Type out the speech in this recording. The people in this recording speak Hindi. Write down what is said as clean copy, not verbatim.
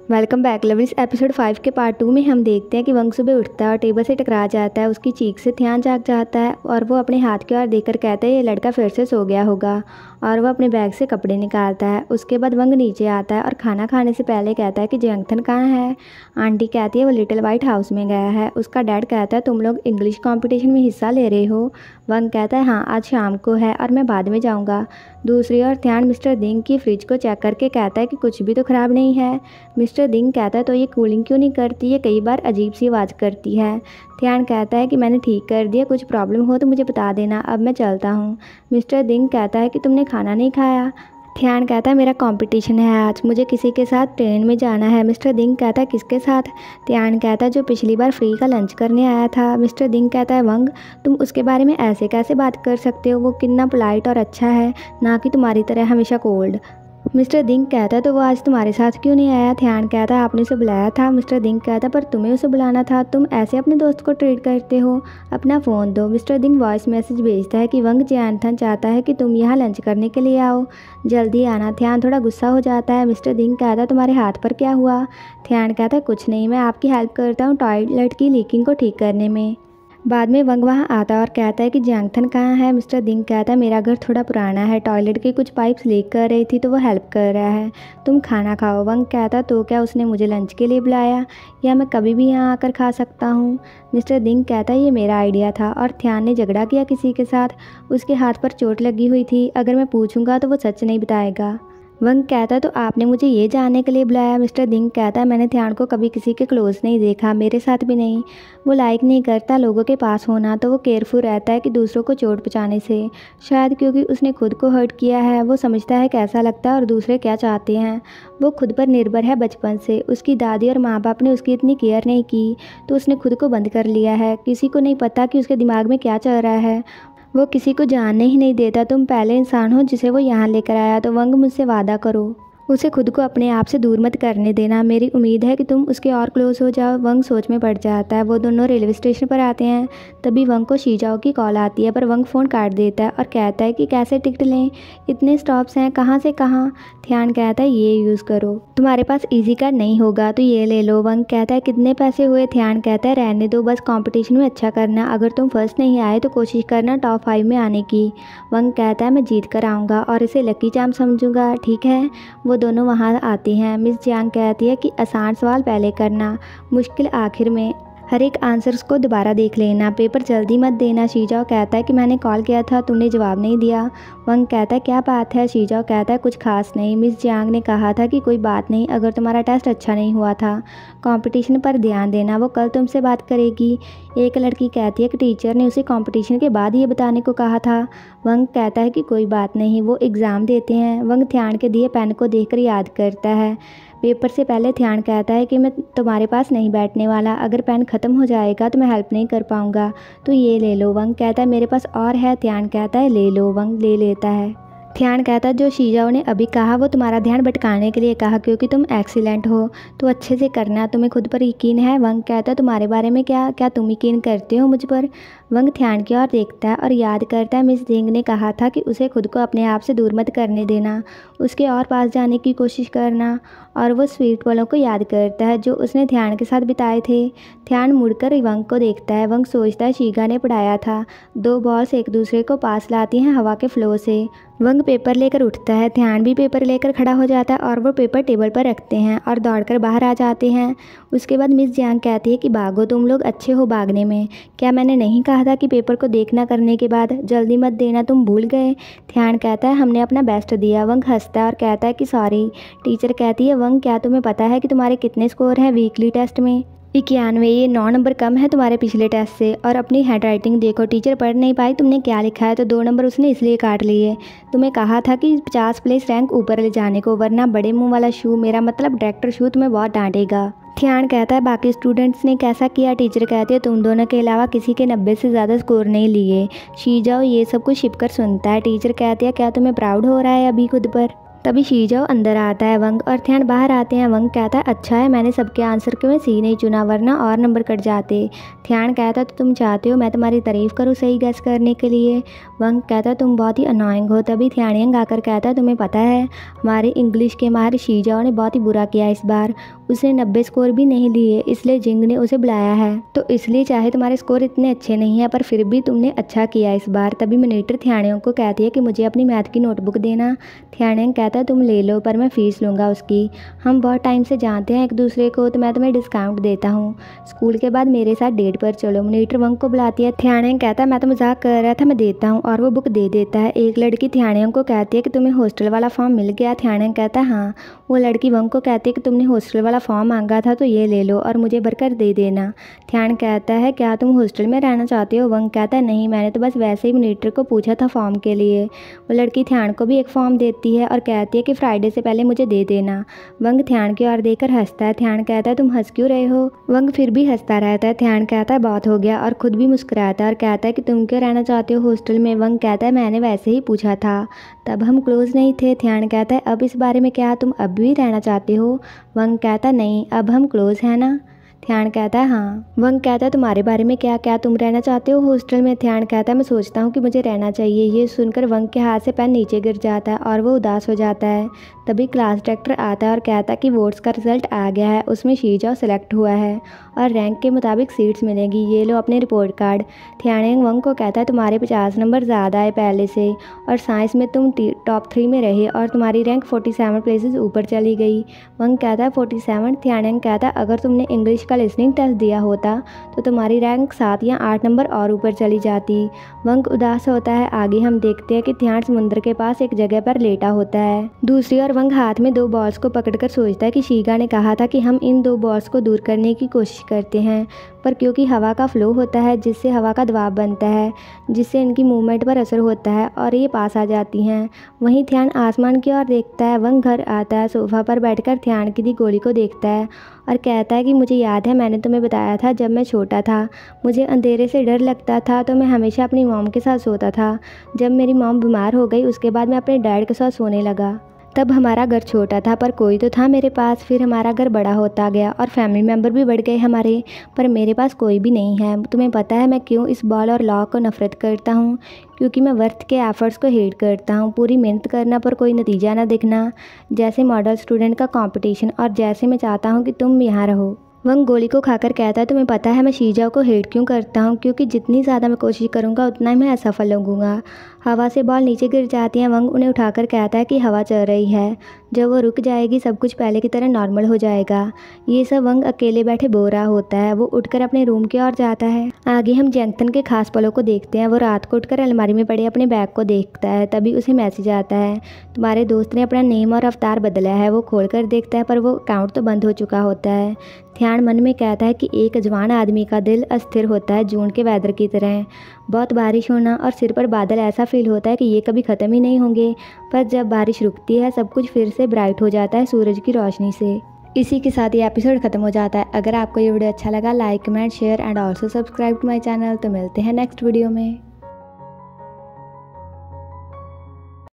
Welcome back lovelies. एपिसोड 5 के पार्ट 2 में हम देखते हैं कि वंग सुबह उठता है और टेबल से टकरा जाता है। उसकी चीख से ध्यान जाग जाता है और वो अपने हाथ की ओर देखकर कहता है ये लड़का फिर से सो गया होगा, और वह अपने बैग से कपड़े निकालता है। उसके बाद वंग नीचे आता है और खाना खाने से पहले कहता है कि जंगथन कहाँ है। आंटी कहती है वो लिटिल वाइट हाउस में गया है। उसका डैड कहता है तुम लोग इंग्लिश कॉम्पिटिशन में हिस्सा ले रहे हो। वंग कहता है हाँ, आज शाम को है और मैं बाद में जाऊँगा। दूसरी ओर ध्यान मिस्टर दिंग की फ्रिज को चेक करके कहता है कि कुछ भी तो ख़राब नहीं है। मिस्टर दिंग कहता है तो ये कूलिंग क्यों नहीं करती, ये कई बार अजीब सी आवाज़ करती है। ध्यान कहता है कि मैंने ठीक कर दिया, कुछ प्रॉब्लम हो तो मुझे बता देना, अब मैं चलता हूँ। मिस्टर दिंग कहता है कि तुमने खाना नहीं खाया। ध्यान कहता है मेरा कंपटीशन है आज, मुझे किसी के साथ ट्रेन में जाना है। मिस्टर दिंग कहता है किसके साथ। ध्यान कहता है जो पिछली बार फ्री का लंच करने आया था। मिस्टर दिंग कहता है वंग तुम उसके बारे में ऐसे कैसे बात कर सकते हो, वो कितना पोलाइट और अच्छा है, ना कि तुम्हारी तरह हमेशा कोल्ड। मिस्टर दिंग कहता है तो वो आज तुम्हारे साथ क्यों नहीं आया। ध्यान कहता है आपने उसे बुलाया था। मिस्टर दिंग कहता है पर तुम्हें उसे बुलाना था, तुम ऐसे अपने दोस्त को ट्रीट करते हो, अपना फ़ोन दो। मिस्टर दिंग वॉइस मैसेज भेजता है कि वंग जैनथन चाहता है कि तुम यहाँ लंच करने के लिए आओ, जल्दी आना। ध्यान थोड़ा गुस्सा हो जाता है। मिस्टर दिंग कहता है तुम्हारे हाथ पर क्या हुआ। ध्यान कहता है कुछ नहीं, मैं आपकी हेल्प करता हूँ टॉयलेट की लीकिंग को ठीक करने में। बाद में वंग वहाँ आता है और कहता है कि जंगथन कहाँ है। मिस्टर दिंग कहता है मेरा घर थोड़ा पुराना है, टॉयलेट की कुछ पाइप्स लीक कर रही थी तो वो हेल्प कर रहा है, तुम खाना खाओ। वंग कहता है तो क्या उसने मुझे लंच के लिए बुलाया या मैं कभी भी यहाँ आकर खा सकता हूँ। मिस्टर दिंग कहता है ये मेरा आइडिया था और ध्यान ने झगड़ा किया किसी के साथ, उसके हाथ पर चोट लगी हुई थी, अगर मैं पूछूंगा तो वो सच नहीं बताएगा। वंग कहता है तो आपने मुझे ये जानने के लिए बुलाया। मिस्टर दिंग कहता है मैंने ध्यान को कभी किसी के क्लोज नहीं देखा, मेरे साथ भी नहीं, वो लाइक नहीं करता लोगों के पास होना, तो वो केयरफुल रहता है कि दूसरों को चोट पहुँचाने से, शायद क्योंकि उसने खुद को हर्ट किया है। वो समझता है कैसा लगता है और दूसरे क्या चाहते हैं। वो खुद पर निर्भर है बचपन से, उसकी दादी और माँ बाप ने उसकी इतनी केयर नहीं की तो उसने खुद को बंद कर लिया है। किसी को नहीं पता कि उसके दिमाग में क्या चल रहा है, वो किसी को जानने ही नहीं देता। तुम पहले इंसान हो जिसे वो यहाँ लेकर आया, तो वंग मुझसे वादा करो उसे खुद को अपने आप से दूर मत करने देना, मेरी उम्मीद है कि तुम उसके और क्लोज हो जाओ। वंग सोच में पड़ जाता है। वो दोनों रेलवे स्टेशन पर आते हैं, तभी वंग को शीजाओ की कॉल आती है, पर वंग फ़ोन काट देता है और कहता है कि कैसे टिकट लें, इतने स्टॉप्स हैं, कहाँ से कहाँ। ध्यान कहता है ये यूज़ करो, तुम्हारे पास ईजी कार्ड नहीं होगा तो ये ले लो। वंग कहता है कितने पैसे हुए। ध्यान कहता है रहने दो, बस कंपटीशन में अच्छा करना, अगर तुम फर्स्ट नहीं आए तो कोशिश करना टॉप 5 में आने की। वंग कहता है मैं जीत कर आऊँगा और इसे लकी चार्म समझूंगा, ठीक है। वो दोनों वहाँ आती हैं। मिस जियांग कहती है कि आसान सवाल पहले करना, मुश्किल आखिर में, हर एक आंसर्स को दोबारा देख लेना, पेपर जल्दी मत देना। शीजाओ कहता है कि मैंने कॉल किया था, तुमने जवाब नहीं दिया। वंग कहता है क्या बात है। शीजाओ कहता है कुछ खास नहीं, मिस जियांग ने कहा था कि कोई बात नहीं, अगर तुम्हारा टेस्ट अच्छा नहीं हुआ था, कंपटीशन पर ध्यान देना, वो कल तुमसे बात करेगी। एक लड़की कहती है कि टीचर ने उसे कंपटीशन के बाद ये बताने को कहा था। वंग कहता है कि कोई बात नहीं, वो एग्ज़ाम देते हैं। वंग ध्यान के दिए पेन को देखकर याद करता है। पेपर से पहले ध्यान कहता है कि मैं तुम्हारे पास नहीं बैठने वाला, अगर पेन ख़त्म हो जाएगा तो मैं हेल्प नहीं कर पाऊँगा, तो ये ले लो। वंग कहता है मेरे पास और है। ध्यान कहता है ले लो। वंग ले लेता है। ध्यान कहता है जो शीजाओ ने अभी कहा वो तुम्हारा ध्यान भटकाने के लिए कहा, क्योंकि तुम एक्सीलेंट हो तो अच्छे से करना, तुम्हें खुद पर यकीन है। वंग कहता है तुम्हारे बारे में क्या तुम यकीन करते हो मुझ पर। वंग ध्यान की ओर देखता है और याद करता है मिस दिंग ने कहा था कि उसे खुद को अपने आप से दूर मत करने देना, उसके और पास जाने की कोशिश करना, और वो स्वीट पलों को याद करता है जो उसने ध्यान के साथ बिताए थे। ध्यान मुड़कर वंग को देखता है। वंग सोचता है शीगा ने पढ़ाया था, दो बॉल्स एक दूसरे को पास लाती हैं हवा के फ्लो से। वंग पेपर लेकर उठता है। ध्यान भी पेपर लेकर खड़ा हो जाता है और वो पेपर टेबल पर रखते हैं और दौड़कर बाहर आ जाते हैं। उसके बाद मिस जियांग कहती है कि भागो, तुम लोग अच्छे हो भागने में, क्या मैंने नहीं कहा था कि पेपर को देखना करने के बाद जल्दी मत देना, तुम भूल गए। ध्यान कहता है हमने अपना बेस्ट दिया। वंग हंसता है और कहता है कि सॉरी। टीचर कहती है वंग क्या तुम्हें पता है कि तुम्हारे कितने स्कोर हैं वीकली टेस्ट में। 91, ये 9 नंबर कम है तुम्हारे पिछले टेस्ट से। और अपनी हैंड राइटिंग देखो, टीचर पढ़ नहीं पाई तुमने क्या लिखा है, तो 2 नंबर उसने इसलिए काट लिए। तुम्हें कहा था कि 50 प्लेस रैंक ऊपर ले जाने को, वरना बड़े मुंह वाला शू, मेरा मतलब डायरेक्टर शू, तुम्हें बहुत डांटेगा। ध्यान कहता है बाकी स्टूडेंट्स ने कैसा किया। टीचर कहती है तुम दोनों के अलावा किसी के 90 से ज़्यादा स्कोर नहीं लिए। शीजाओ ये सब कुछ छिपकर सुनता है। टीचर कहती है क्या तुम्हें प्राउड हो रहा है अभी खुद पर। तभी शीजाओ अंदर आता है। वंग और ध्यान बाहर आते हैं। वंग कहता है अच्छा है मैंने सबके आंसर के में सी नहीं चुना, वरना और नंबर कट जाते। ध्यान कहता है तो तुम चाहते हो मैं तुम्हारी तारीफ़ करूँ सही गैस करने के लिए। वंग कहता है तुम बहुत ही अनोइंग हो। तभी ध्यान आकर कहता है तुम्हें पता है हमारे इंग्लिश के माहिर शीजाओ ने बहुत ही बुरा किया इस बार, उसने 90 स्कोर भी नहीं लिए, इसलिए जिंग ने उसे बुलाया है। तो इसलिए चाहे तुम्हारे स्कोर इतने अच्छे नहीं है पर फिर भी तुमने अच्छा किया इस बार। तभी मॉनिटर थियानेंग को कहती है कि मुझे अपनी मैथ की नोटबुक देना। थियानेंग कहता है तुम ले लो पर मैं फ़ीस लूँगा उसकी। हम बहुत टाइम से जानते हैं एक दूसरे को, तो मैं तुम्हें डिस्काउंट देता हूँ। स्कूल के बाद मेरे साथ डेट पर चलो। मॉनिटर वंग को बुलाती है। थियानेंग कहता है मैं तो मजाक कर रहा था, मैं देता हूँ, और वो बुक दे देता है। एक लड़की थियानेंग को कहती है कि तुम्हें हॉस्टल वाला फॉर्म मिल गया। थियानेंग कहता है हाँ। वो लड़की वंग को कहती है कि तुमने हॉस्टल वाला फॉर्म मांगा था तो ये ले लो और मुझे भरकर दे देना। थियान कहता है क्या तुम हॉस्टल में रहना चाहते हो? वंग कहता है नहीं, मैंने तो बस वैसे ही मॉनिटर को पूछा था फॉर्म के लिए। वो लड़की थियान को भी एक फॉर्म देती है और कहती है कि फ्राइडे से पहले मुझे दे देना। वंग थियान की ओर देखकर हंसता है। थियान कहता है तुम हंस क्यों रहे हो? वंग फिर भी हंसता रहता है। थियान कहता है बहुत हो गया और खुद भी मुस्कुराता है और कहता है कि तुम क्यों रहना चाहते हो हॉस्टल में? वंग कहता है मैंने वैसे ही पूछा था, तब हम क्लोज नहीं थे। थियान कहता है अब इस बारे में क्या तुम अब भी रहना चाहते हो? वंग कहता नहीं, अब हम क्लोज हैं ना? थियान कहता है हाँ। वंग कहता है तुम्हारे बारे में क्या, क्या तुम रहना चाहते हो हॉस्टल में? थियान कहता है मैं सोचता हूँ कि मुझे रहना चाहिए। ये सुनकर वंग के हाथ से पेन नीचे गिर जाता है और वो उदास हो जाता है। तभी क्लास डायरेक्टर आता है और कहता है कि वोट्स का रिजल्ट आ गया है, उसमें शीजाओ सेलेक्ट हुआ है और रैंक के मुताबिक सीट्स मिलेंगी, ये लो अपने रिपोर्ट कार्ड। थियानेंग वंग को कहता है तुम्हारे 50 नंबर ज़्यादा है पहले से, और साइंस में तुम टॉप 3 में रहे और तुम्हारी रैंक 47 प्लेसेस ऊपर चली गई। वंग कहता है 47? थियानेंग कहता है अगर तुमने इंग्लिश का लिसनिंग टेस्ट दिया होता तो तुम्हारी रैंक 7 या 8 नंबर और ऊपर चली जाती। वंग उदास होता है। आगे हम देखते हैं कि थियान समुद्र के पास एक जगह पर लेटा होता है। दूसरी ओर वंग हाथ में 2 बॉल्स को पकड़कर सोचता है कि शीगा ने कहा था कि हम इन 2 बॉल्स को दूर करने की कोशिश करते हैं, पर क्योंकि हवा का फ्लो होता है जिससे हवा का दबाव बनता है, जिससे इनकी मूवमेंट पर असर होता है और ये पास आ जाती हैं। वहीं थियान आसमान की ओर देखता है। वंग घर आता है। सोफा पर बैठकर थियान की दी गोली को देखता है और कहता है कि मुझे याद है मैंने तुम्हें बताया था जब मैं छोटा था मुझे अंधेरे से डर लगता था तो मैं हमेशा अपनी मॉम के साथ सोता था। जब मेरी मॉम बीमार हो गई उसके बाद मैं अपने डैड के साथ सोने लगा। तब हमारा घर छोटा था पर कोई तो था मेरे पास। फिर हमारा घर बड़ा होता गया और फैमिली मेम्बर भी बढ़ गए हमारे, पर मेरे पास कोई भी नहीं है। तुम्हें पता है मैं क्यों इस बॉल और लॉ को नफरत करता हूँ? क्योंकि मैं वर्थ के एफर्ट्स को हेट करता हूँ। पूरी मेहनत करना पर कोई नतीजा ना दिखना, जैसे मॉडल स्टूडेंट का कंपटीशन, और जैसे मैं चाहता हूँ कि तुम यहाँ रहो। वंग गोली को खाकर कहता है तुम्हें पता है मैं शीजाओ को हेट क्यों करता हूँ? क्योंकि जितनी ज़्यादा मैं कोशिश करूँगा उतना ही मैं असफल होऊंगा। हवा से बॉल नीचे गिर जाती हैं। वंग उन्हें उठाकर कहता है कि हवा चल रही है, जब वो रुक जाएगी सब कुछ पहले की तरह नॉर्मल हो जाएगा। ये सब वंग अकेले बैठे बोल रहा होता है। वो उठकर अपने रूम की ओर जाता है। आगे हम जैंगतन के खास पलों को देखते हैं। वो रात को उठकर अलमारी में पड़े अपने बैग को देखता है। तभी उसे मैसेज आता है तुम्हारे दोस्त ने अपना नेम और अवतार बदला है। वो खोलकर देखता है पर वो अकाउंट तो बंद हो चुका होता है। थियान मन में कहता है कि एक अजवान आदमी का दिल अस्थिर होता है जून के वेदर की तरह। बहुत बारिश होना और सिर पर बादल, ऐसा फील होता है कि ये कभी ख़त्म ही नहीं होंगे। पर जब बारिश रुकती है सब कुछ फिर से ब्राइट हो जाता है सूरज की रोशनी से। इसी के साथ ये एपिसोड ख़त्म हो जाता है। अगर आपको ये वीडियो अच्छा लगा like comment share and also subscribe to my channel. तो मिलते हैं नेक्स्ट वीडियो में।